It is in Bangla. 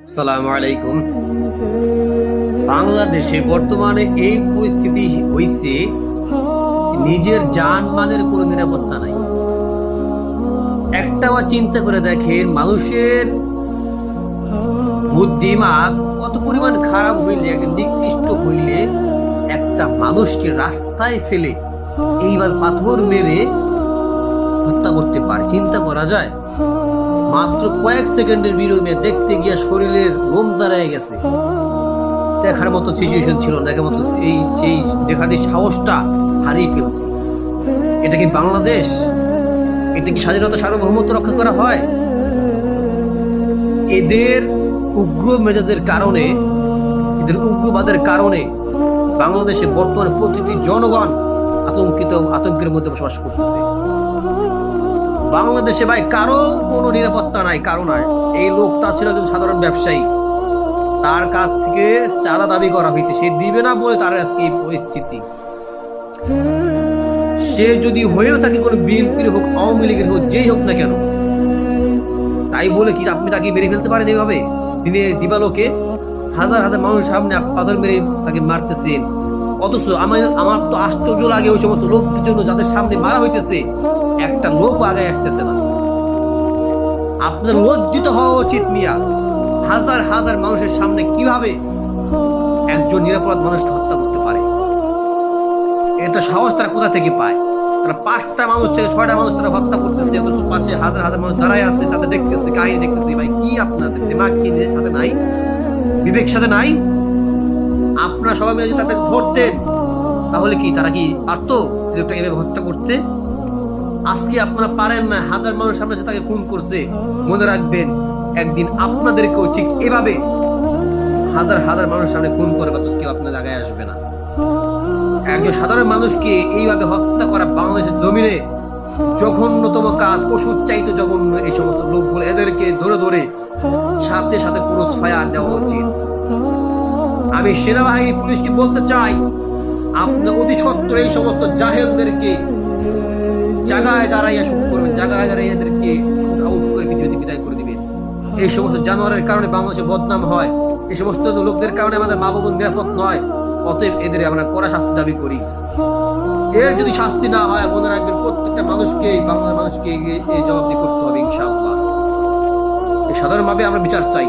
আসসালামু আলাইকুম। বাংলাদেশে বর্তমানে এই পরিস্থিতি হইছে, নিজের জানমালের কোনো নিরাপত্তা নাই। একটাবার চিন্তা করে দেখেন, মানুষের বুদ্ধিমাগ কত পরিমাণ খারাপ হইলে, নিকৃষ্ট হইলে একটা মানুষকে রাস্তায় ফেলে এইবার পাথর মেরে হত্যা করতে পারে। চিন্তা করা যায়? মাত্র কয়েক সেকেন্ডের বিরোধে দেখতে গিয়ে শরীরের লোম দাঁড়ায় গেছে, দেখার মতো সিচুয়েশন ছিল না, দেখার মতো সেই দেখার সাহসটা হারিয়ে ফেলছে। এটা কি বাংলাদেশ? এটা কি স্বাধীনতা সার্বভৌমত্ব রক্ষা করা হয়? এদের উগ্র মেজাজের কারণে, এদের উগ্রবাদের কারণে বাংলাদেশে বর্তমানে প্রতিটি জনগণ আতঙ্কের মধ্যে বসবাস করতেছে। বাংলাদেশে ভাই কারো কোনো নিরাপত্তা নাই, কারো নাই। এই লোকটা ছিল একজন সাধারণ ব্যবসায়ী, তার কাছ থেকে চাঁদা দাবি করা হয়েছে, সে দিবে না বলে তার আজকে এই পরিস্থিতি। সে যদি হয়েও থাকে কোনো বিএনপির হোক, আওয়ামী লীগের হোক, যেই হোক না কেন, তাই বলে কি আপনি তাকে মেরে ফেলতে পারেন এইভাবে দিনে দিবালোকে? হাজার হাজার মানুষের সামনে পাথর মেরে তাকে মারতেছেন। অথচ আমার তো আশ্চর্য লাগে ওই সমস্ত লোকদের জন্য যাদের সামনে মারা হইতেছে, একটা লোক আগে আসতেছে না। আপনার লজ্জিত হওয়া উচিত মিয়া। হাজার হাজার মানুষের সামনে কিভাবে একজন নিরাপরাধ মানুষকে হত্যা করতে পারে? এটা সাহস তারা কোথা থেকে পায়? তারা 5টা মানুষ থেকে 6টা মানুষ তারা হত্যা করতেছে, অথচ পাশে হাজার হাজার মানুষ দাঁড়ায় আছে, তাদের দেখতেছে, কাহিনী দেখতেছে। ভাই কি আপনাদের দিমাগ কি নিজের সাথে নাই? বিবেক সাথে নাই? আপনারা সবাই মিলে যদি তাদের ধরতেন, তাহলে কি তারা কি পারতো লোকটাকে এভাবে হত্যা করতে? আজকে আপনারা পারেন না, হাজার মানুষ সামনে তাকে খুন করছে। মনে রাখবেন, একদিন আপনাদেরকেও ঠিক এভাবে হাজার হাজার মানুষ সামনে খুন করে, কত কেউ আপনার জায়গায় আসবে না। একজন সাধারণ মানুষকে এইভাবে হত্যা করা বাংলাদেশের জমিনে জঘন্যতম কাজ, পশুর চাইতে জঘন্য। এই সমস্ত লোকগুলো, এদেরকে ধরে ধরে সাথে সাথে ক্রস ফায়ার দেওয়া উচিত। আমি সেনাবাহিনী পুলিশকে বলতে চাই, আপনার অতি সত্বর এই সমস্ত জাহেলদেরকে জায়গায় দাঁড়াইয়া শুট করবেন, জায়গায় দাঁড়াইয়া এদেরকে শুট আউট করে পৃথিবীতে বিদায় করে দিবেন। এই সমস্ত জানোয়ারের কারণে বাংলাদেশে বদনাম হয়, এই সমস্ত লোকদের কারণে আমাদের মা বাবা নিরাপদ নয়। অতএব এদের আমরা কড়া শাস্তি দাবি করি। এর যদি শাস্তি না হয়, মনে রাখবেন প্রত্যেকটা মানুষকে, বাংলার মানুষকে এই জবাবদিহি করতে হবে ইনশাআল্লাহ। এই সাধারণভাবে আমরা বিচার চাই।